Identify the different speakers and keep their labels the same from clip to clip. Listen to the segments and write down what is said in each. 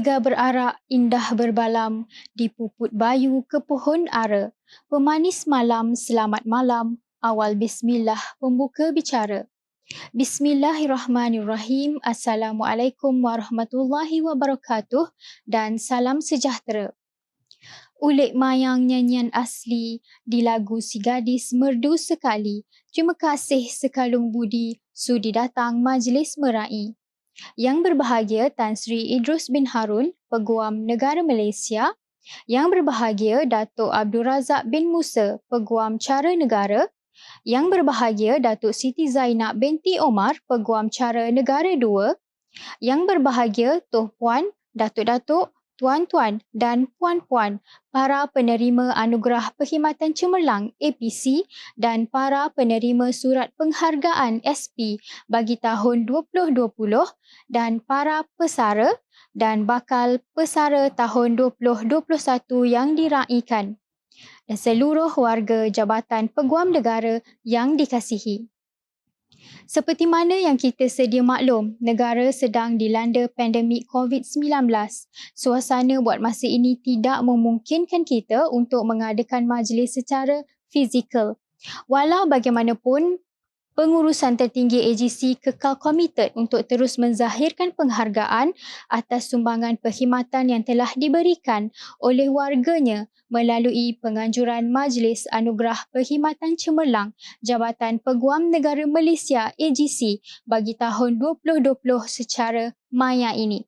Speaker 1: Tega berarak, indah berbalam, di puput bayu ke pohon ara. Pemanis malam, selamat malam, awal bismillah, pembuka bicara. Bismillahirrahmanirrahim. Assalamualaikum warahmatullahi wabarakatuh dan salam sejahtera. Ulik mayang nyanyian asli di lagu si gadis merdu sekali. Terima kasih sekalung budi sudi datang majlis merai. Yang berbahagia Tan Sri Idrus bin Harun, Peguam Negara Malaysia. Yang berbahagia Datuk Abdul Razak bin Musa, Peguam Cara Negara. Yang berbahagia Datuk Siti Zainab binti Omar, Peguam Cara Negara 2. Yang berbahagia Tuan Puan, Datuk-datuk, tuan-tuan dan puan-puan, para penerima anugerah Perkhidmatan Cemerlang APC dan para penerima surat penghargaan SP bagi tahun 2020 dan para pesara dan bakal pesara tahun 2021 yang diraikan dan seluruh warga Jabatan Peguam Negara yang dikasihi. Seperti mana yang kita sedia maklum, negara sedang dilanda pandemik COVID-19. Suasana buat masa ini tidak memungkinkan kita untuk mengadakan majlis secara fizikal. Walau bagaimanapun, pengurusan tertinggi AGC kekal komited untuk terus menzahirkan penghargaan atas sumbangan perkhidmatan yang telah diberikan oleh warganya melalui penganjuran Majlis Anugerah Perkhidmatan Cemerlang Jabatan Peguam Negara Malaysia AGC bagi tahun 2020 secara maya ini.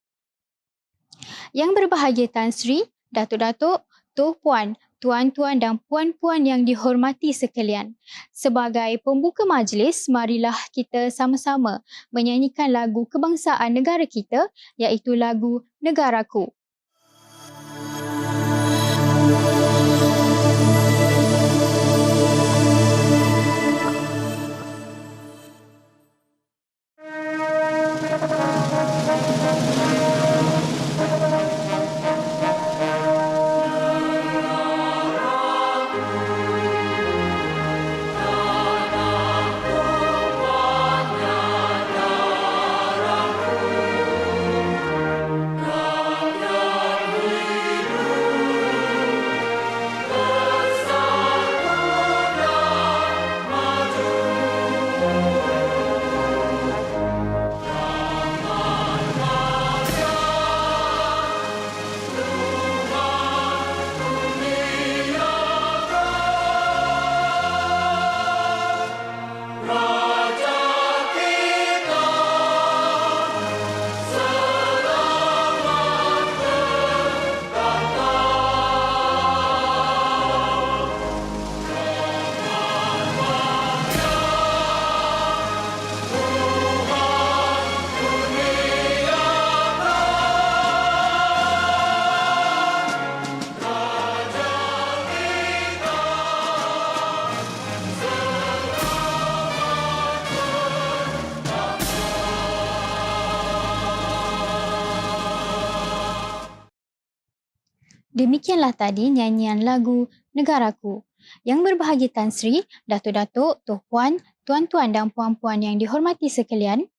Speaker 1: Yang berbahagia Tan Sri, Datuk-datuk, Tuan Puan, tuan-tuan dan puan-puan yang dihormati sekalian. Sebagai pembuka majlis, marilah kita sama-sama menyanyikan lagu kebangsaan negara kita, iaitu lagu Negaraku. Demikianlah tadi nyanyian lagu Negaraku. Yang berbahagia Tan Sri, Datuk-datuk, Tuan Puan, tuan-tuan dan puan-puan yang dihormati sekalian,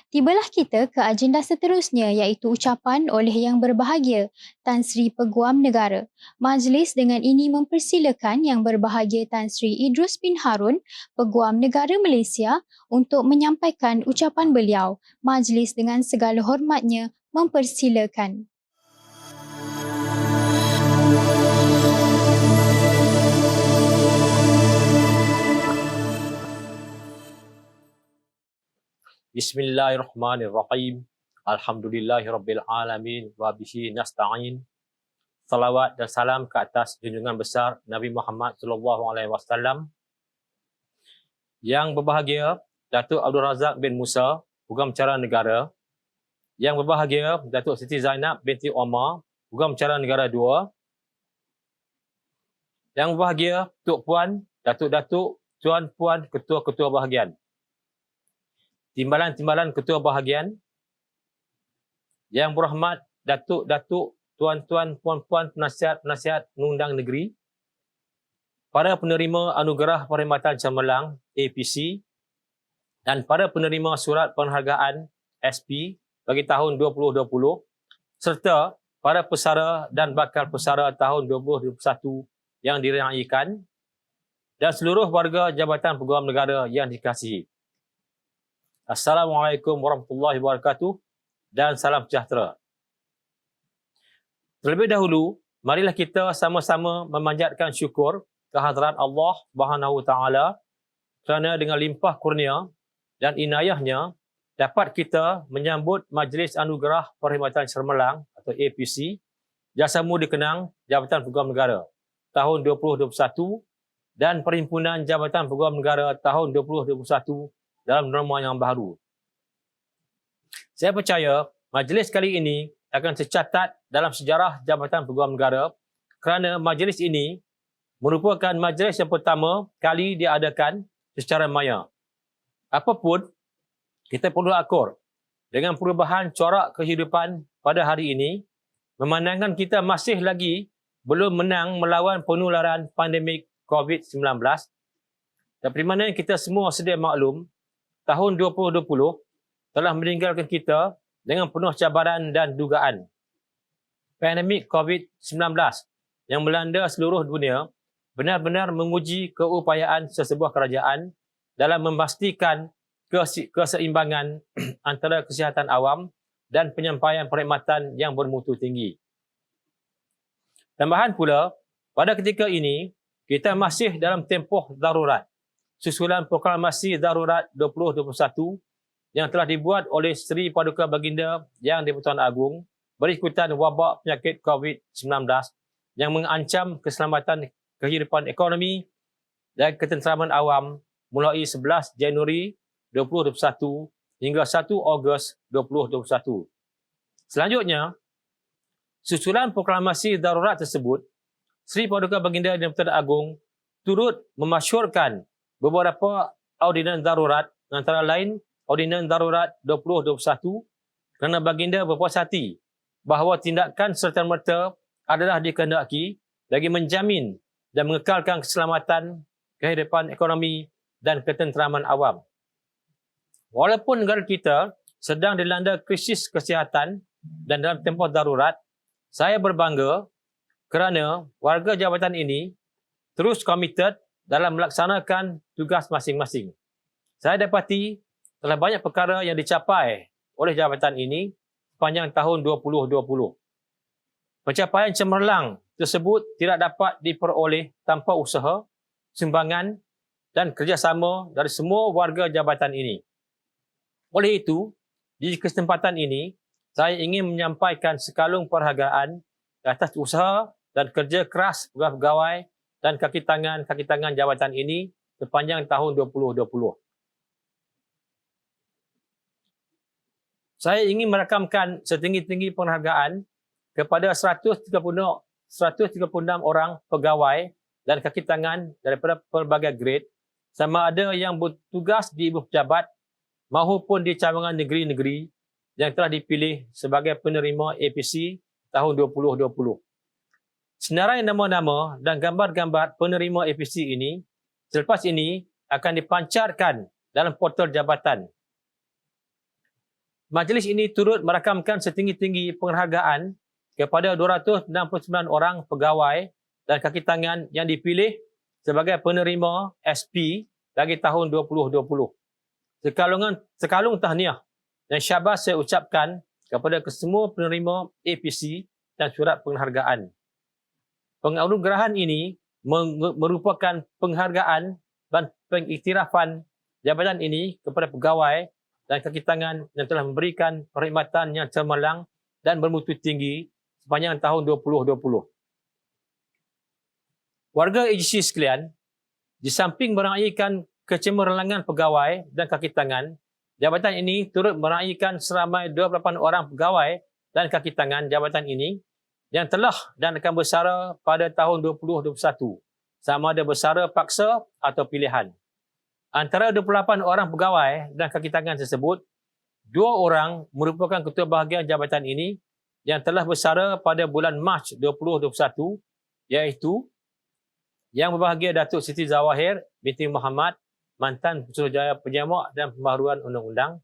Speaker 1: tibalah kita ke agenda seterusnya iaitu ucapan oleh yang berbahagia Tan Sri Peguam Negara. Majlis dengan ini mempersilakan yang berbahagia Tan Sri Idrus bin Harun, Peguam Negara Malaysia untuk menyampaikan ucapan beliau. Majlis dengan segala hormatnya mempersilakan.
Speaker 2: Bismillahirrahmanirrahim. Alhamdulillahirrabbilalamin. Wa bihi nasta'in. Salawat dan salam ke atas junjungan besar Nabi Muhammad SAW. Yang berbahagia Datuk Abdul Razak bin Musa, Peguam Cara Negara. Yang berbahagia Datuk Siti Zainab binti Omar, Peguam Cara Negara 2. Yang berbahagia Tuan Puan, Datuk-datuk, tuan-puan, ketua-ketua bahagian. Timbalan-timbalan ketua bahagian, yang berhormat datuk-datuk, tuan-tuan, puan-puan, penasihat-penasihat pengundang negeri, para penerima anugerah perkhidmatan cemerlang APC dan para penerima surat penghargaan SP bagi tahun 2020 serta para pesara dan bakal pesara tahun 2021 yang diraikan dan seluruh warga Jabatan Peguam Negara yang dikasihi. Assalamualaikum warahmatullahi wabarakatuh dan salam sejahtera. Terlebih dahulu, marilah kita sama-sama memanjatkan syukur kehadrat Allah Subhanahu Wa Taala kerana dengan limpah kurnia dan inayahnya dapat kita menyambut Majlis Anugerah Perkhidmatan Cemerlang atau APC Jasa Muda Kenang Jabatan Peguam Negara tahun 2021 dan Perhimpunan Jabatan Peguam Negara tahun 2021 dalam norma yang baru. Saya percaya majlis kali ini akan tercatat dalam sejarah Jabatan Peguam Negara kerana majlis ini merupakan majlis yang pertama kali diadakan secara maya. Apapun, kita perlu akur dengan perubahan corak kehidupan pada hari ini, memandangkan kita masih lagi belum menang melawan penularan pandemik COVID-19. Dari mana kita semua sedia maklum, tahun 2020 telah meninggalkan kita dengan penuh cabaran dan dugaan. Pandemik COVID-19 yang melanda seluruh dunia benar-benar menguji keupayaan sesebuah kerajaan dalam memastikan keseimbangan antara kesihatan awam dan penyampaian perkhidmatan yang bermutu tinggi. Tambahan pula, pada ketika ini, kita masih dalam tempoh darurat susulan proklamasi darurat 2021 yang telah dibuat oleh Seri Paduka Baginda Yang di-Pertuan Agong berikutan wabak penyakit COVID-19 yang mengancam keselamatan kehidupan ekonomi dan ketenteraman awam mulai 11 Januari 2021 hingga 1 Ogos 2021. Selanjutnya, susulan proklamasi darurat tersebut, Seri Paduka Baginda Yang di-Pertuan Agong turut memasyurkan beberapa ordinan darurat, antara lain Ordinan Darurat 2021 kerana baginda berpuas hati bahawa tindakan serta-merta adalah dikehendaki bagi menjamin dan mengekalkan keselamatan, kehidupan ekonomi dan ketenteraman awam. Walaupun negara kita sedang dilanda krisis kesihatan dan dalam tempoh darurat, saya berbangga kerana warga jabatan ini terus komited dalam melaksanakan tugas masing-masing. Saya dapati telah banyak perkara yang dicapai oleh jabatan ini sepanjang tahun 2020. Pencapaian cemerlang tersebut tidak dapat diperoleh tanpa usaha, sumbangan dan kerjasama dari semua warga jabatan ini. Oleh itu, di kesempatan ini, saya ingin menyampaikan sekalung penghargaan atas usaha dan kerja keras pegawai dan kaki tangan jabatan ini sepanjang tahun 2020. Saya ingin merakamkan setinggi-tinggi penghargaan kepada 136 orang pegawai dan kaki tangan daripada pelbagai grade, sama ada yang bertugas di ibu pejabat maupun di cawangan negeri-negeri yang telah dipilih sebagai penerima APC tahun 2020. Senarai nama-nama dan gambar-gambar penerima APC ini selepas ini akan dipancarkan dalam portal jabatan. Majlis ini turut merakamkan setinggi-tinggi penghargaan kepada 269 orang pegawai dan kaki tangan yang dipilih sebagai penerima SP bagi tahun 2020. Sekalung tahniah dan syabas saya ucapkan kepada kesemua penerima APC dan surat penghargaan. Penganugerahan ini merupakan penghargaan dan pengiktirafan jabatan ini kepada pegawai dan kaki tangan yang telah memberikan perkhidmatan yang cemerlang dan bermutu tinggi sepanjang tahun 2020. Warga AGC sekalian, di samping meraikan kecemerlangan pegawai dan kaki tangan, jabatan ini turut meraikan seramai 28 orang pegawai dan kaki tangan jabatan ini yang telah dan akan bersara pada tahun 2021, sama ada bersara paksa atau pilihan. Antara 28 orang pegawai dan kaki tangan tersebut, 2 orang merupakan ketua bahagian jabatan ini yang telah bersara pada bulan Mac 2021, iaitu Yang Berbahagia Datuk Siti Zawahir binti Muhammad, mantan Putrajaya Penyemak dan Pembaharuan Undang-Undang,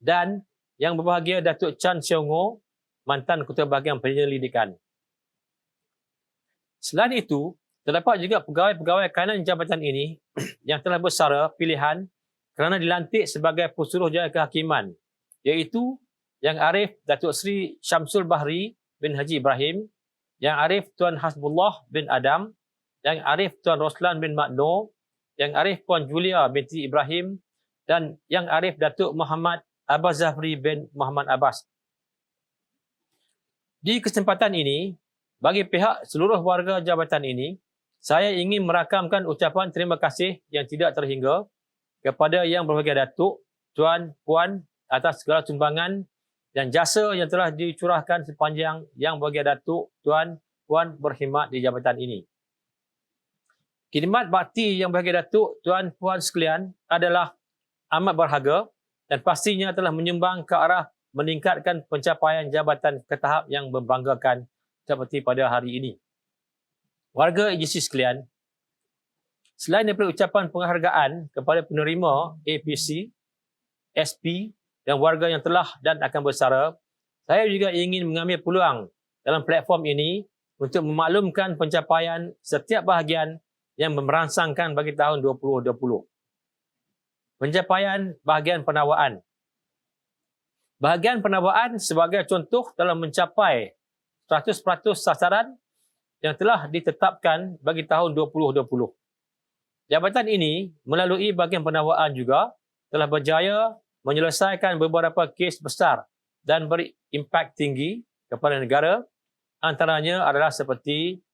Speaker 2: dan Yang Berbahagia Datuk Chan Siongo, mantan Ketua Bahagian Penyelidikan. Selain itu, terdapat juga pegawai-pegawai kanan jabatan ini yang telah bersara pilihan kerana dilantik sebagai Pesuruhjaya Kehakiman, iaitu Yang Arif Datuk Seri Syamsul Bahri bin Haji Ibrahim, Yang Arif Tuan Hasbullah bin Adam, Yang Arif Tuan Roslan bin Makno, Yang Arif Puan Julia binti Ibrahim dan Yang Arif Datuk Muhammad Abbas Zahri bin Muhammad Abbas. Di kesempatan ini, bagi pihak seluruh warga jabatan ini, saya ingin merakamkan ucapan terima kasih yang tidak terhingga kepada Yang Berbahagia Datuk, Tuan, Puan atas segala sumbangan dan jasa yang telah dicurahkan sepanjang Yang Berbahagia Datuk, Tuan, Puan berkhidmat di jabatan ini. Khidmat bakti Yang Berbahagia Datuk, Tuan, Puan sekalian adalah amat berharga dan pastinya telah menyumbang ke arah meningkatkan pencapaian jabatan ke tahap yang membanggakan seperti pada hari ini. Warga agensi sekalian, selain daripada ucapan penghargaan kepada penerima APC, SP dan warga yang telah dan akan bersara, saya juga ingin mengambil peluang dalam platform ini untuk memaklumkan pencapaian setiap bahagian yang merangsangkan bagi tahun 2020. Pencapaian bahagian penawaan. Bahagian penawaan sebagai contoh telah mencapai 100% sasaran yang telah ditetapkan bagi tahun 2020. Jabatan ini melalui bahagian penawaan juga telah berjaya menyelesaikan beberapa kes besar dan berimpak tinggi kepada negara, antaranya adalah seperti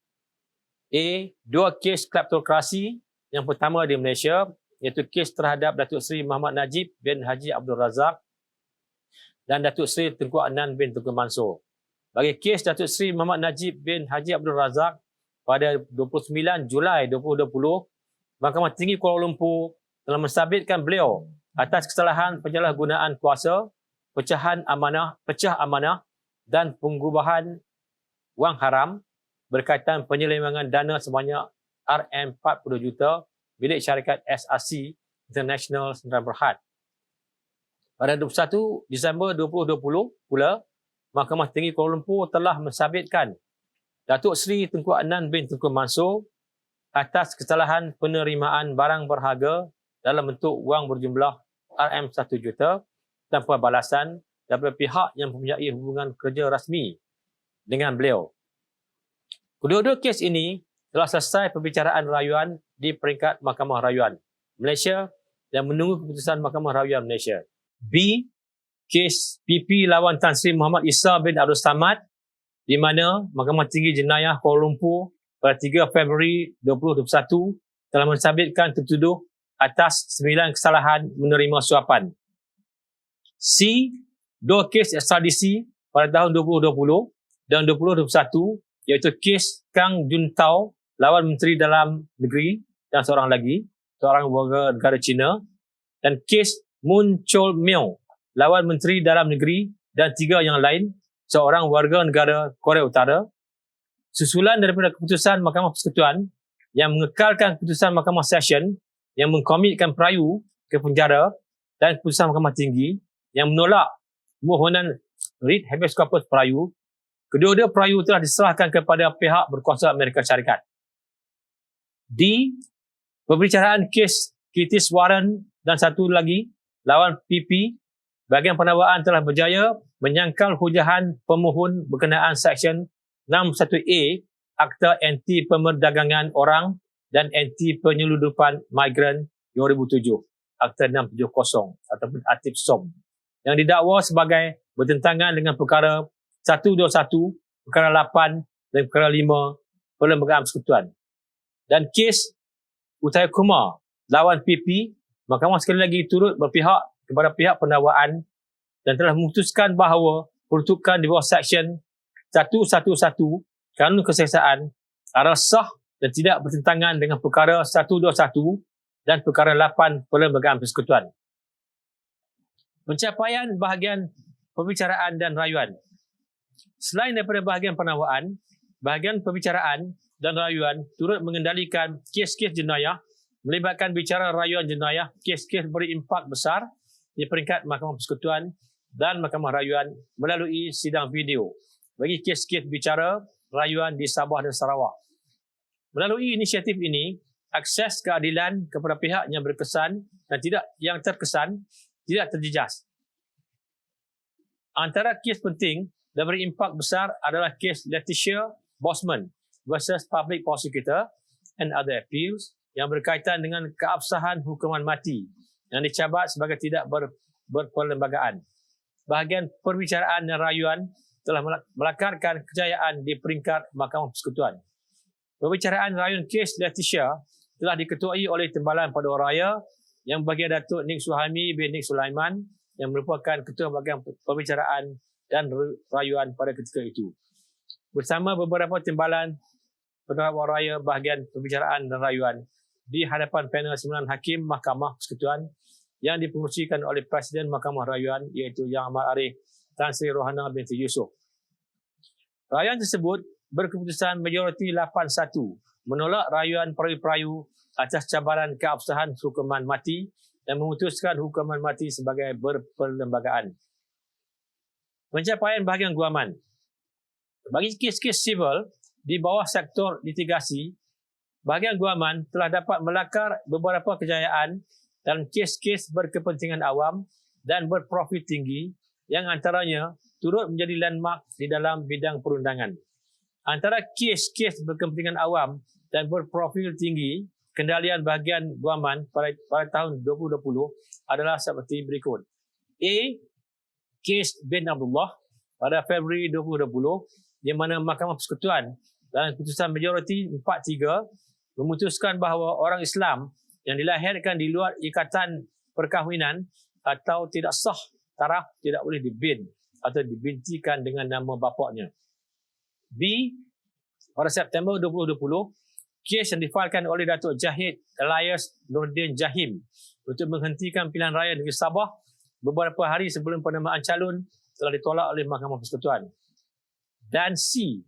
Speaker 2: A. 2 kes kleptokrasi yang pertama di Malaysia, iaitu kes terhadap Datuk Seri Muhammad Najib bin Haji Abdul Razak dan Datuk Seri Tengku Adnan bin Tengku Mansur. Bagi kes Datuk Seri Muhammad Najib bin Haji Abdul Razak pada 29 Julai 2020, Mahkamah Tinggi Kuala Lumpur telah mensabitkan beliau atas kesalahan penyalahgunaan kuasa, pecah amanah dan pengubahan wang haram berkaitan penyelewengan dana sebanyak RM40 juta milik syarikat SRC International Sdn Bhd. Pada 21 Disember 2020 pula, Mahkamah Tinggi Kuala Lumpur telah mensabitkan Datuk Seri Tengku Adnan bin Tengku Mansur atas kesalahan penerimaan barang berharga dalam bentuk wang berjumlah RM1 juta tanpa balasan daripada pihak yang mempunyai hubungan kerja rasmi dengan beliau. Kedua-dua kes ini telah selesai pembicaraan rayuan di peringkat Mahkamah Rayuan Malaysia dan menunggu keputusan Mahkamah Rayuan Malaysia. B. Kes PP lawan Tan Sri Muhammad Isa bin Abdul Samad di mana Mahkamah Tinggi Jenayah Kuala Lumpur pada 3 Februari 2021 telah mensabitkan tertuduh atas 9 kesalahan menerima suapan. C. 2 kes ekstradisi pada tahun 2020 dan 2021 iaitu kes Kang Juntao lawan Menteri Dalam Negeri dan seorang warga negara Cina dan kes Moon Chol Meo lawan Menteri Dalam Negeri dan 3 yang lain, seorang warga negara Korea Utara, susulan daripada keputusan Mahkamah Persekutuan yang mengekalkan keputusan Mahkamah Session yang mengkomitkan perayu ke penjara dan keputusan Mahkamah Tinggi yang menolak permohonan writ habeas corpus perayu. Kedua-dua perayu telah diserahkan kepada pihak berkuasa Amerika Syarikat. D. Pembicaraan kes Curtis Warren dan satu lagi lawan PP, bahagian penawaan telah berjaya menyangkal hujahan pemohon berkenaan Seksyen 61A Akta Anti Pemerdagangan Orang dan Anti Penyeludupan Migran 2007, Akta 670 ataupun Aktif SOM, yang didakwa sebagai bertentangan dengan perkara 121, perkara 8 dan perkara 5 Perlembagaan Persekutuan. Dan kes Utaya Kumar lawan PP, Mahkamah sekali lagi turut berpihak kepada pihak pendakwaan dan telah memutuskan bahawa peruntukan di bawah Seksyen 111 Kanun Keseksaan adalah sah dan tidak bertentangan dengan perkara 121 dan perkara 8 Perlembagaan Persekutuan. Pencapaian bahagian pembicaraan dan rayuan. Selain daripada bahagian penawaan, bahagian pembicaraan dan rayuan turut mengendalikan kes-kes jenayah melibatkan bicara rayuan jenayah, kes-kes berimpak besar di peringkat Mahkamah Persekutuan dan Mahkamah Rayuan melalui sidang video bagi kes-kes bicara rayuan di Sabah dan Sarawak. Melalui inisiatif ini, akses keadilan kepada pihak yang berkesan dan yang terkesan tidak terjejas. Antara kes penting dan berimpak besar adalah kes Letitia Bosman versus Public Prosecutor and Other Appeals yang berkaitan dengan keabsahan hukuman mati yang dicabat sebagai tidak berperlembagaan. Bahagian perbicaraan dan rayuan telah melakarkan kejayaan di peringkat Mahkamah Persekutuan. Perbicaraan rayuan kes Letitia telah diketuai oleh Timbalan Paduan Raya yang bahagian Datuk Nik Suhaimi bin Nik Sulaiman yang merupakan ketua bahagian perbicaraan dan rayuan pada ketika itu. Bersama beberapa timbalan Paduan Raya bahagian perbicaraan dan rayuan di hadapan panel 9 Hakim Mahkamah Persekutuan yang dipengerusikan oleh Presiden Mahkamah Rayuan iaitu Yang Amat Arif Tan Sri Rohana binti Yusof. Rayuan tersebut berkeputusan majoriti 8-1 menolak rayuan perayu-perayu atas cabaran keabsahan hukuman mati dan memutuskan hukuman mati sebagai berperlembagaan. Pencapaian bahagian guaman. Bagi kes-kes sivil di bawah sektor litigasi, bahagian guaman telah dapat melakar beberapa kejayaan dalam kes-kes berkepentingan awam dan berprofit tinggi yang antaranya turut menjadi landmark di dalam bidang perundangan. Antara kes-kes berkepentingan awam dan berprofil tinggi, kendalian bahagian guaman pada tahun 2020 adalah seperti berikut. A. Kes bin Abdullah pada Februari 2020 di mana Mahkamah Persekutuan dalam keputusan majoriti 4-3 memutuskan bahawa orang Islam yang dilahirkan di luar ikatan perkahwinan atau tidak sah taraf tidak boleh dibin atau dibintikan dengan nama bapaknya. B. Pada September 2020, kes yang difailkan oleh Datuk Jahid Elias Nordin Jahim untuk menghentikan pilihan raya negeri Sabah beberapa hari sebelum penerimaan calon telah ditolak oleh Mahkamah Persekutuan. Dan C.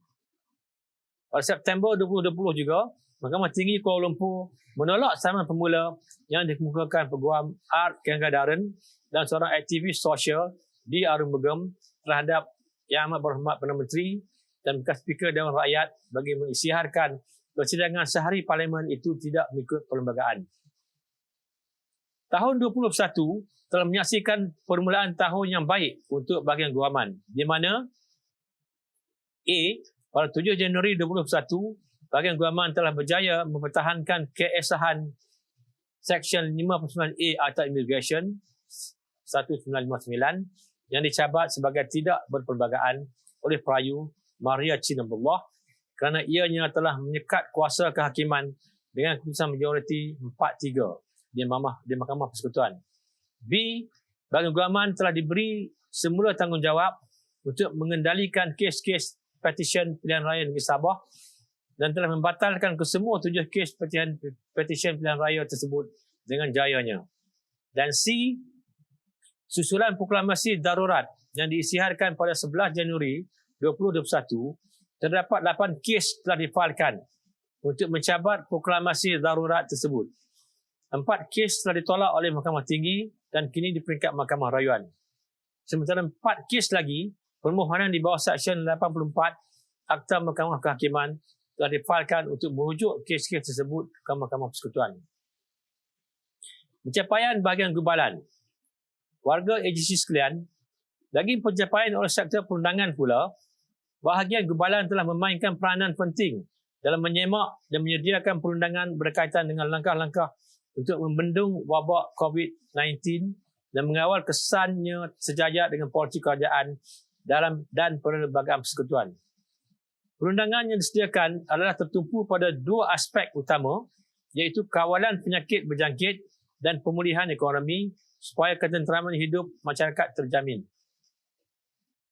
Speaker 2: Pada September 2020 juga, Mahkamah Tinggi Kuala Lumpur menolak saman pemula yang dikemukakan Peguam Art Gangadharan dan seorang aktivis sosial di Arumugam terhadap Yang Amat Berhormat Perdana Menteri dan bekas Speaker Dewan Rakyat bagi mengisytiharkan persidangan sehari Parlimen itu tidak mengikut perlembagaan. Tahun 2021 telah menyaksikan permulaan tahun yang baik untuk bahagian guaman, di mana A. Pada 7 Januari 2021, bahagian guaman telah berjaya mempertahankan keesahan Seksyen 59A Akta Immigration 1959 yang dicabat sebagai tidak berperlembagaan oleh perayu Maria Chin Abdullah kerana ianya telah menyekat kuasa kehakiman dengan keputusan majoriti 4-3 di Mahkamah Persekutuan. B. Bahagian guaman telah diberi semula tanggungjawab untuk mengendalikan kes-kes petisyen pilihan raya negeri Sabah dan telah membatalkan kesemua 7 kes petisyen pilihan raya tersebut dengan jayanya. Dan C. Susulan proklamasi darurat yang diisytiharkan pada 11 Januari 2021, terdapat 8 kes telah difailkan untuk mencabat proklamasi darurat tersebut. 4 kes telah ditolak oleh Mahkamah Tinggi dan kini di peringkat Mahkamah Rayuan. Sementara 4 kes lagi, permohonan di bawah Seksyen 84 Akta Mahkamah Kehakiman telah difailkan untuk merujuk kes-kes tersebut ke Mahkamah Persekutuan. Pencapaian bahagian gubalan. Warga AGC sekalian, bagi pencapaian oleh sektor perundangan pula, bahagian gubalan telah memainkan peranan penting dalam menyemak dan menyediakan perundangan berkaitan dengan langkah-langkah untuk membendung wabak COVID-19 dan mengawal kesannya sejajar dengan polisi kerajaan dan perlembagaan persekutuan. Perundangan yang disediakan adalah tertumpu pada 2 aspek utama, iaitu kawalan penyakit berjangkit dan pemulihan ekonomi supaya ketenteraman hidup masyarakat terjamin.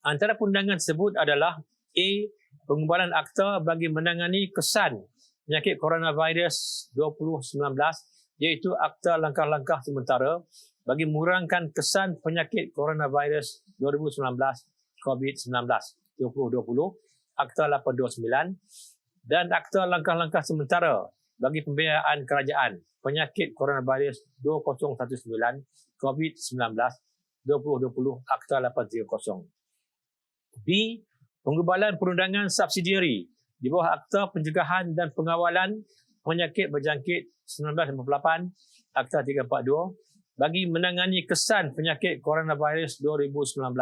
Speaker 2: Antara perundangan tersebut adalah A. Pengubahan akta bagi menangani kesan penyakit coronavirus 2019, iaitu akta langkah-langkah sementara bagi mengurangkan kesan penyakit coronavirus 2019 COVID-19 2020, Akta 829, dan Akta langkah-langkah sementara bagi pembiayaan kerajaan penyakit coronavirus 2019 COVID-19 2020 Akta 830. B. Penggubalan perundangan subsidiari di bawah Akta Pencegahan dan Pengawalan Penyakit Berjangkit 1958 Akta 342 bagi menangani kesan penyakit coronavirus 2019.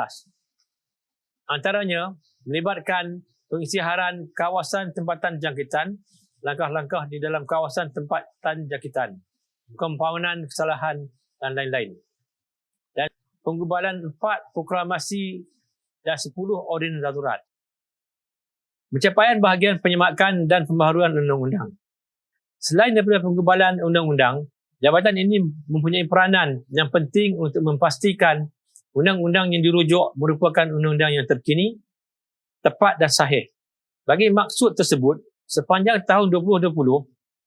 Speaker 2: Antaranya melibatkan pengisytiharan kawasan tempatan jangkitan, langkah-langkah di dalam kawasan tempatan jangkitan, kompaundan kesalahan dan lain-lain. Dan penggubalan 4 proklamasi dan 10 ordinan darurat. Pencapaian bahagian penyemakan dan pembaharuan undang-undang. Selain daripada penggubalan undang-undang, jabatan ini mempunyai peranan yang penting untuk memastikan undang-undang yang dirujuk merupakan undang-undang yang terkini, tepat dan sahih. Bagi maksud tersebut, sepanjang tahun 2020,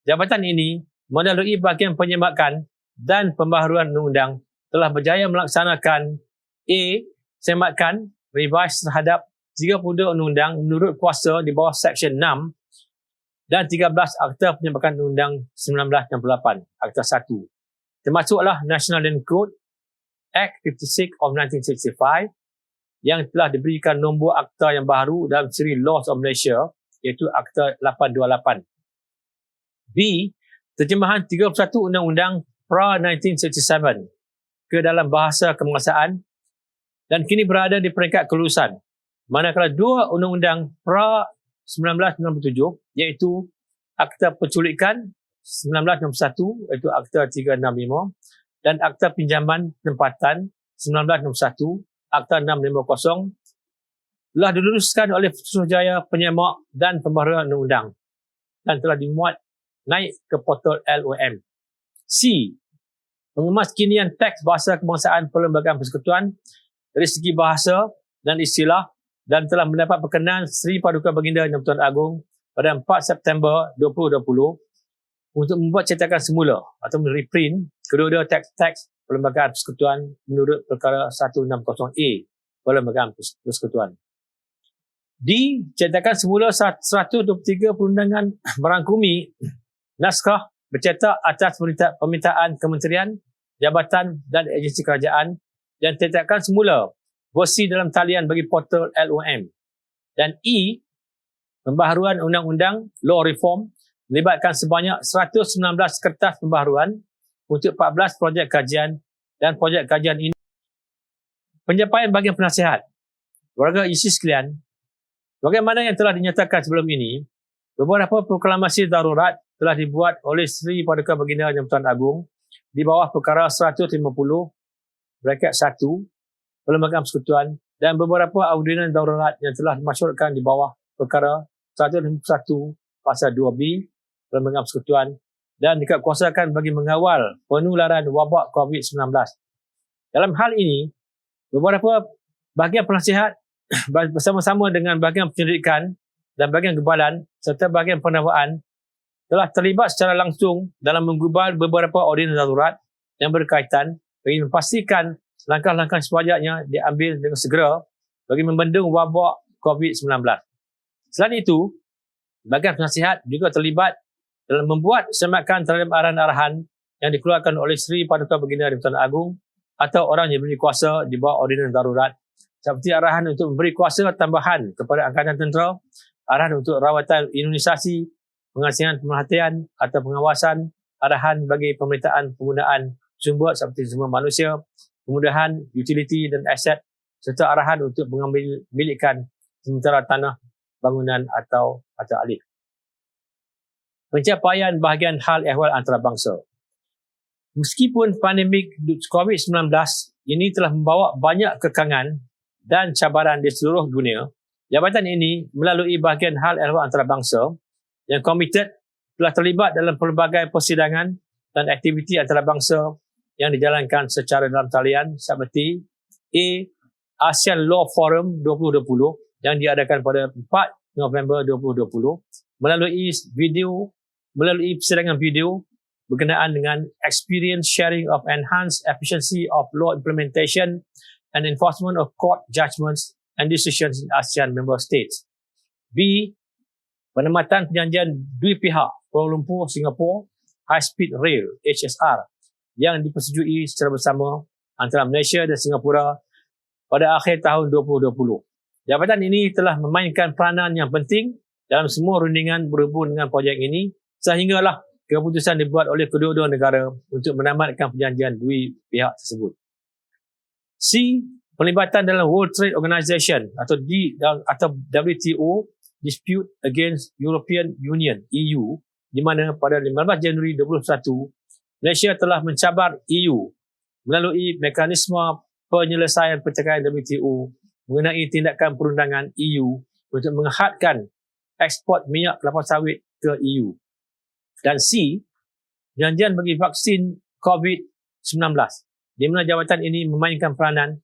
Speaker 2: jabatan ini melalui bahagian penyemakan dan pembaharuan undang-undang telah berjaya melaksanakan A. Semakan revise terhadap 32 undang-undang menurut kuasa di bawah Seksyen 6 dan 13 Akta Penyemakan Undang 1968, Akta 1. Termasuklah National Land Code, Act 56 of 1965 yang telah diberikan nombor akta yang baru dalam siri Laws of Malaysia iaitu Akta 828. B. Terjemahan 31 Undang-Undang pra 1967 ke dalam bahasa kebangsaan dan kini berada di peringkat kelulusan. Manakala 2 Undang-Undang pra 1997 iaitu Akta Penculikan 1961 iaitu Akta 365 dan Akta Pinjaman Tempatan 1961 Akta 650 telah diluluskan oleh Suruhanjaya Penyemak dan Pembaharuan Undang-Undang dan telah dimuat naik ke portal LOM. C. Pengemaskinian teks bahasa kebangsaan Perlembagaan Persekutuan dari segi bahasa dan istilah dan telah mendapat perkenan Seri Paduka Baginda Yang Bertuan Agong pada 4 September 2020 untuk membuat cetakan semula atau reprint kedua-dua teks-teks Perlembagaan Persekutuan menurut perkara 160A Perlembagaan Persekutuan. D. Cetakan semula 123 perundangan merangkumi naskah bercetak atas permintaan kementerian, jabatan dan agensi kerajaan dan cetakan semula versi dalam talian bagi portal LOM. Dan E. Pembaharuan Undang-Undang Law Reform melibatkan sebanyak 119 kertas pembaharuan untuk 14 projek kajian dan projek kajian ini. Pencapaian bahagian penasihat. Warga isi sekalian, bagaimana yang telah dinyatakan sebelum ini, beberapa proklamasi darurat telah dibuat oleh Seri Paduka Baginda Yang Bertuan Agong di bawah perkara 150 bracket 1 Perlembagaan Persekutuan dan beberapa ordinan darurat yang telah dimasyhurkan di bawah perkara 151 pasal 2B Perlembagaan Persekutuan dan dikuasakan bagi mengawal penularan wabak COVID-19. Dalam hal ini, beberapa bahagian penasihat bersama-sama dengan bahagian penyelidikan dan bahagian gebalan serta bahagian penawaan telah terlibat secara langsung dalam menggubal beberapa ordinan darurat yang berkaitan bagi memastikan langkah-langkah sewajarnya diambil dengan segera bagi membendung wabak COVID-19. Selain itu, bahagian penasihat juga terlibat dalam membuat semakan terhadap arahan-arahan yang dikeluarkan oleh Seri Paduka Baginda Yang Bertuan Agong atau orang yang beri kuasa di bawah ordinan darurat seperti arahan untuk memberi kuasa tambahan kepada Angkatan Tentera, arahan untuk rawatan imunisasi, pengasihan pemerhatian atau pengawasan, arahan bagi pemerintahan penggunaan sumber seperti sumber manusia, kemudahan, utiliti dan aset serta arahan untuk mengambil milikan sementara tanah, bangunan atau alih. Pencapaian bahagian hal ehwal antarabangsa. Meskipun pandemik COVID-19 ini telah membawa banyak kekangan dan cabaran di seluruh dunia, jabatan ini melalui bahagian hal ehwal antarabangsa yang komited telah terlibat dalam pelbagai persidangan dan aktiviti antarabangsa yang dijalankan secara dalam talian seperti A. ASEAN Law Forum 2020 yang diadakan pada 4 November 2020 melalui persidangan video berkenaan dengan experience sharing of enhanced efficiency of law implementation and enforcement of court judgments and decisions in ASEAN member states. B. Penempatan perjanjian dua pihak Kuala Lumpur Singapore High Speed Rail HSR yang dipersetujui secara bersama antara Malaysia dan Singapura pada akhir tahun 2020. Jabatan ini telah memainkan peranan yang penting dalam semua rundingan berhubung dengan projek ini sehinggalah keputusan dibuat oleh kedua-dua negara untuk menamatkan perjanjian dua pihak tersebut. C. Pelibatan dalam World Trade Organization atau WTO Dispute Against European Union (EU), di mana pada 15 Januari 2021 Malaysia telah mencabar EU melalui mekanisme penyelesaian pertikaian WTO mengenai tindakan perundangan EU untuk menghadkan ekspor minyak kelapa sawit ke EU. Dan C. Perjanjian bagi vaksin COVID-19, di mana jabatan ini memainkan peranan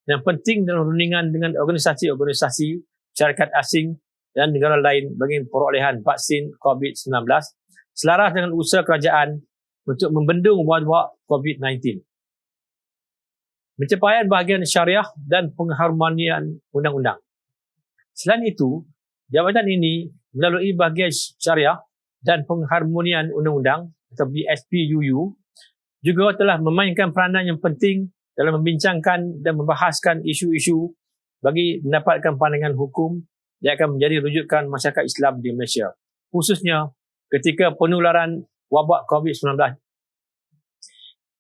Speaker 2: yang penting dalam rundingan dengan organisasi-organisasi syarikat asing dan negara lain bagi perolehan vaksin COVID-19 selaras dengan usaha kerajaan untuk membendung wabak COVID-19. Pencapaian bahagian syariah dan pengharmonian undang-undang. Selain itu, jabatan ini melalui bahagian syariah dan pengharmonian undang-undang atau BSPUU juga telah memainkan peranan yang penting dalam membincangkan dan membahaskan isu-isu bagi mendapatkan pandangan hukum yang akan menjadi rujukan masyarakat Islam di Malaysia, khususnya ketika penularan wabak COVID-19.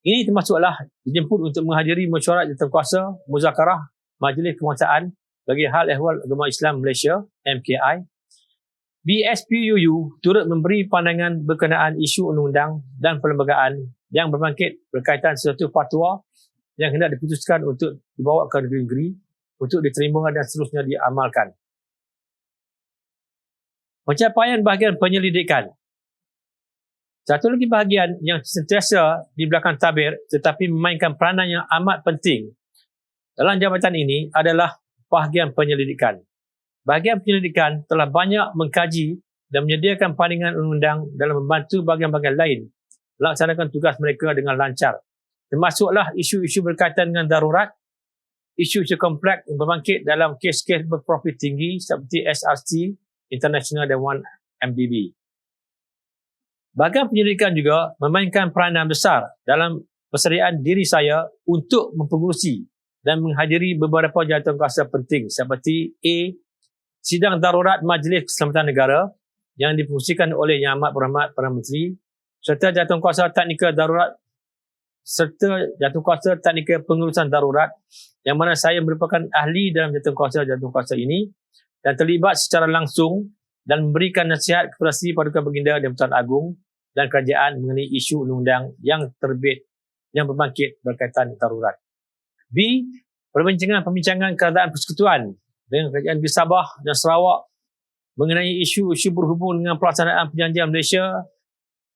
Speaker 2: Ini termasuklah dijemput untuk menghadiri mesyuarat jawatankuasa muzakarah Majlis Kebangsaan bagi Hal Ehwal Agama Islam Malaysia (MKI). BSPUU turut memberi pandangan berkenaan isu undang-undang dan perlembagaan yang berbangkit berkaitan sesuatu fatwa yang hendak diputuskan untuk dibawa ke negeri-negeri untuk diterima dan seterusnya diamalkan. Pencapaian bahagian penyelidikan. Satu lagi bahagian yang sentiasa di belakang tabir tetapi memainkan peranan yang amat penting dalam jabatan ini adalah bahagian penyelidikan. Bahagian penyelidikan telah banyak mengkaji dan menyediakan pandangan undang-undang dalam membantu bahagian-bahagian lain melaksanakan tugas mereka dengan lancar. Termasuklah isu-isu berkaitan dengan darurat, isu-isu kompleks yang berbangkit dalam kes-kes berprofil tinggi seperti SRC, International dan 1MDB. Bahagian penyelidikan juga memainkan peranan besar dalam persediaan diri saya untuk mempengurusi dan menghadiri beberapa jawatankuasa penting seperti A. Sidang Darurat Majlis Keselamatan Negara yang dipengurusikan oleh Yang Amat Berhormat Perdana Menteri serta jawatankuasa teknikal darurat serta jawatankuasa teknikal pengurusan darurat yang mana saya merupakan ahli dalam jawatankuasa ini dan terlibat secara langsung dan memberikan nasihat kepada Sri Paduka Baginda dan Pertuan Agong dan kerajaan mengenai isu undang-undang yang terbit yang berbangkit berkaitan darurat. B. Perbincangan kerajaan persekutuan dengan kerajaan di Sabah dan Sarawak mengenai isu-isu berhubung dengan pelaksanaan perjanjian Malaysia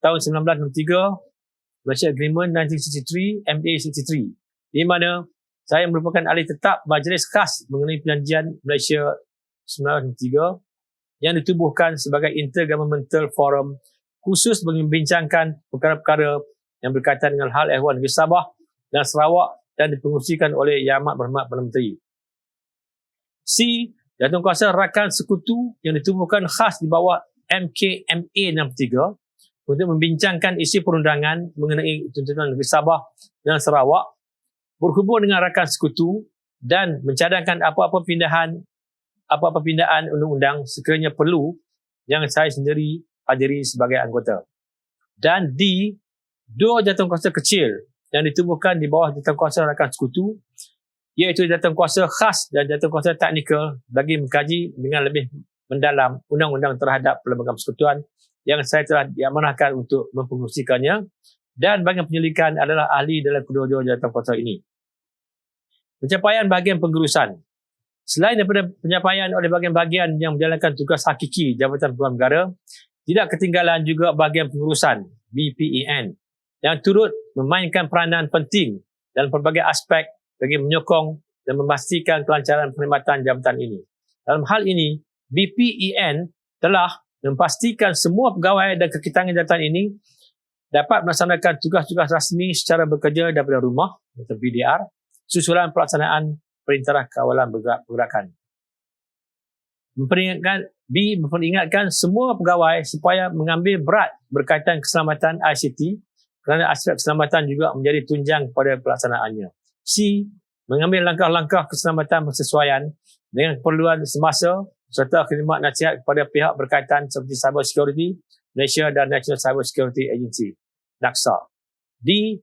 Speaker 2: tahun 1963, Malaysia Agreement 1963, MA63, di mana saya merupakan ahli tetap Majlis Khas mengenai perjanjian Malaysia 1963 yang ditubuhkan sebagai Intergovernmental Forum khusus bagi membincangkan perkara-perkara yang berkaitan dengan hal ehwal negeri Sabah dan Sarawak dan dipengurusikan oleh Yang Amat Berhormat Perdana Menteri. C. Jawatankuasa Rakan Sekutu yang ditubuhkan khas di bawah MKMA 63 untuk membincangkan isi perundangan mengenai tuntutan negeri Sabah dan Sarawak berhubung dengan rakan sekutu dan mencadangkan apa-apa pindaan undang-undang sekiranya perlu yang saya sendiri hadiri sebagai anggota. Dan D. Dua jawatankuasa kecil yang ditubuhkan di bawah jawatankuasa rakan sekutu iaitu jawatankuasa khas dan jawatankuasa teknikal bagi mengkaji dengan lebih mendalam undang-undang terhadap perlembagaan persekutuan yang saya telah diamanahkan untuk mempengurusikannya dan bahagian penyelidikan adalah ahli dalam kedua-dua jawatankuasa ini. Pencapaian bahagian pengurusan. Selain daripada pencapaian oleh bahagian-bahagian yang menjalankan tugas hakiki Jabatan Peguam Negara, tidak ketinggalan juga bahagian pengurusan BPEN yang turut memainkan peranan penting dalam pelbagai aspek bagi menyokong dan memastikan kelancaran perkhidmatan jabatan ini. Dalam hal ini, BPEN telah memastikan semua pegawai dan kekitangan jabatan ini dapat melaksanakan tugas-tugas rasmi secara bekerja daripada rumah atau BDR susulan pelaksanaan Perintah Kawalan Pergerakan. Memperingatkan semua pegawai supaya mengambil berat berkaitan keselamatan ICT kerana aspek keselamatan juga menjadi tunjang pada pelaksanaannya. C. Mengambil langkah-langkah keselamatan bersesuaian dengan keperluan semasa serta khidmat nasihat kepada pihak berkaitan seperti Cyber Security Malaysia dan National Cyber Security Agency (NACSA). D.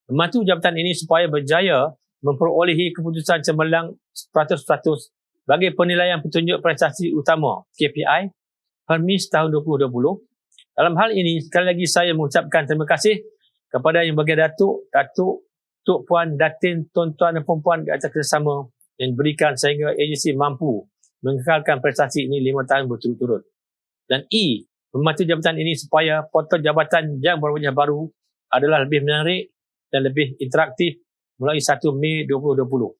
Speaker 2: Membantu jabatan ini supaya berjaya memperolehi keputusan cemerlang 100% bagi penilaian petunjuk prestasi utama KPI Hermes tahun 2020. Dalam hal ini, sekali lagi saya mengucapkan terima kasih kepada Yang Berhormat Datuk, Tok Puan, Datin, Tuan-tuan dan Puan-puan di atas kerjasama yang diberikan sehingga agensi mampu mengekalkan prestasi ini 5 tahun berturut-turut. Dan E. Membantu jabatan ini supaya portal jabatan yang berwajah baru adalah lebih menarik dan lebih interaktif mulai 1 Mei 2020.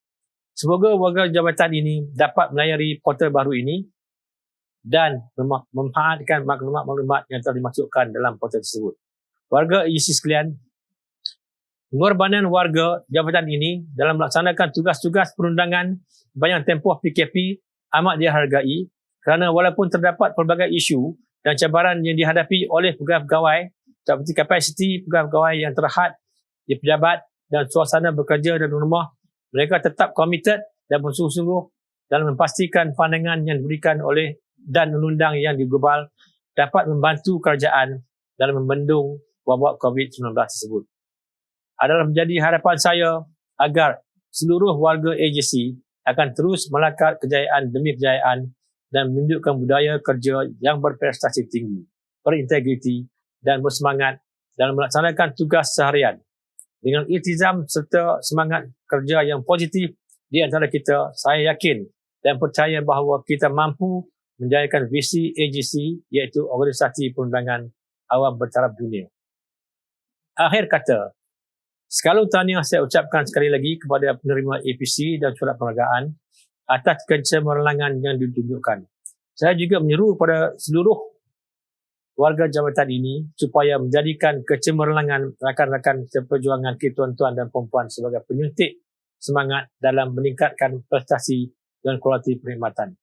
Speaker 2: Semoga warga jabatan ini dapat melayari portal baru ini dan memanfaatkan maklumat-maklumat yang telah dimasukkan dalam portal tersebut. Warga agensi sekalian, pengorbanan warga jabatan ini dalam melaksanakan tugas-tugas perundangan sepanjang tempoh PKP amat dihargai kerana walaupun terdapat pelbagai isu dan cabaran yang dihadapi oleh pegawai-pegawai seperti kapasiti pegawai-pegawai yang terhad di pejabat dan suasana bekerja dan rumah, mereka tetap komited dan bersungguh-sungguh dalam memastikan pandangan yang diberikan oleh dan undang-undang yang digubal dapat membantu kerajaan dalam membendung wabak COVID-19 tersebut. Adalah menjadi harapan saya agar seluruh warga agensi akan terus melangkah kejayaan demi kejayaan dan menunjukkan budaya kerja yang berprestasi tinggi, berintegriti dan bersemangat dalam melaksanakan tugas seharian. Dengan iltizam serta semangat kerja yang positif di antara kita, saya yakin dan percaya bahawa kita mampu menjayakan visi agensi iaitu organisasi perundangan awam bertaraf dunia. Akhir kata, sekalung tahniah saya ucapkan sekali lagi kepada penerima APC dan surat penghargaan atas kecemerlangan yang ditunjukkan. Saya juga menyeru kepada seluruh warga jabatan ini supaya menjadikan kecemerlangan rakan-rakan seperjuangan kita tuan-tuan dan puan-puan sebagai penyuntik semangat dalam meningkatkan prestasi dan kualiti perkhidmatan.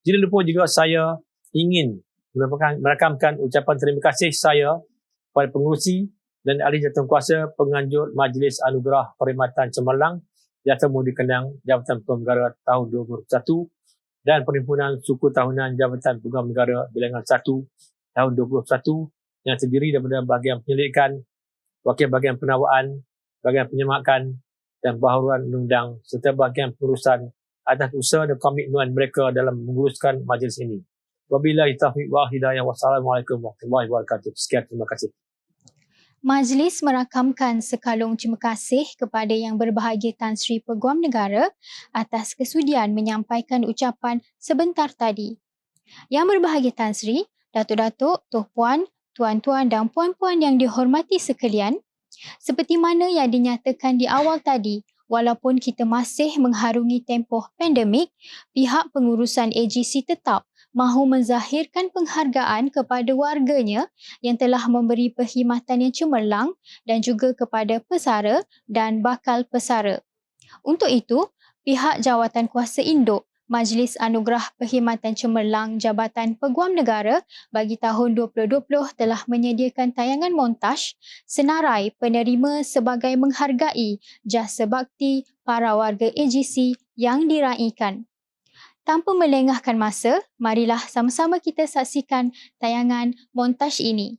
Speaker 2: Tidak lupa juga saya ingin merakamkan ucapan terima kasih saya kepada pengurusi dan ahli jawatankuasa penganjur Majlis Anugerah Perkhidmatan Cemerlang yang temu dikenang Jabatan Pegawai Negara tahun 2021 dan Perhimpunan Suku Tahunan Jabatan Pegawai Negara Bilangan 1 tahun 2021 yang terdiri daripada bahagian penyelidikan, wakil bahagian penawaan, bahagian penyemakan dan baharuan undang-undang serta bahagian pengurusan atas usaha dan komitmen mereka dalam menguruskan majlis ini. Wabillahi taufiq wal hidayah. Wassalamualaikum warahmatullahi wabarakatuh. Sekian, terima kasih.
Speaker 1: Majlis merakamkan sekalung terima kasih kepada Yang Berbahagia Tan Sri Peguam Negara atas kesudian menyampaikan ucapan sebentar tadi. Yang Berbahagia Tan Sri, Datuk-datuk, Tuan Puan, tuan-tuan dan puan-puan yang dihormati sekalian, seperti mana yang dinyatakan di awal tadi, walaupun kita masih mengharungi tempoh pandemik, pihak pengurusan AGC tetap mahu menzahirkan penghargaan kepada warganya yang telah memberi perkhidmatan yang cemerlang dan juga kepada pesara dan bakal pesara. Untuk itu, pihak Jawatankuasa Induk Majlis Anugerah Perkhidmatan Cemerlang Jabatan Peguam Negara bagi tahun 2020 telah menyediakan tayangan montaj senarai penerima sebagai menghargai jasa bakti para warga AGC yang diraikan. Tanpa melengahkan masa, marilah sama-sama kita saksikan tayangan montaj ini.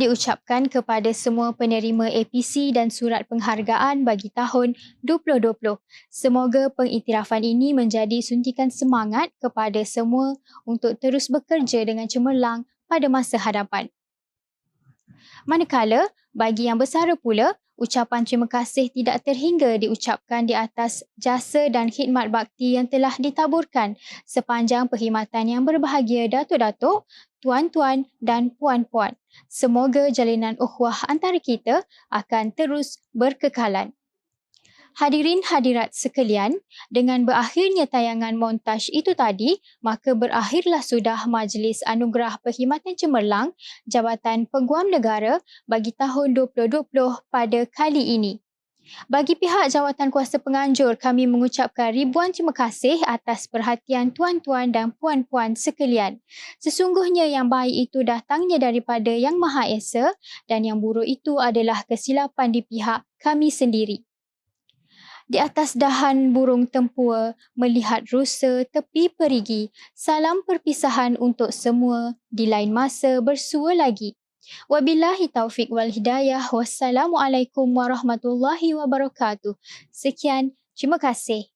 Speaker 1: diucapkan kepada semua penerima APC dan surat penghargaan bagi tahun 2020. Semoga pengiktirafan ini menjadi suntikan semangat kepada semua untuk terus bekerja dengan cemerlang pada masa hadapan. Manakala, bagi yang bersara pula, ucapan terima kasih tidak terhingga diucapkan di atas jasa dan khidmat bakti yang telah ditaburkan sepanjang perkhidmatan yang berbahagia datuk-datuk, tuan-tuan dan puan-puan. Semoga jalinan ukhuwah antara kita akan terus berkekalan. Hadirin hadirat sekalian, dengan berakhirnya tayangan montaj itu tadi, maka berakhirlah sudah Majlis Anugerah Perkhidmatan Cemerlang Jabatan Peguam Negara bagi tahun 2020 pada kali ini. Bagi pihak Jawatan Kuasa Penganjur, kami mengucapkan ribuan terima kasih atas perhatian tuan-tuan dan puan-puan sekalian. Sesungguhnya yang baik itu datangnya daripada Yang Maha Esa dan yang buruk itu adalah kesilapan di pihak kami sendiri. Di atas dahan burung tempua, melihat rusa tepi perigi. Salam perpisahan untuk semua, di lain masa bersua lagi. Wabillahi taufik wal hidayah. Wassalamualaikum warahmatullahi wabarakatuh. Sekian, terima kasih.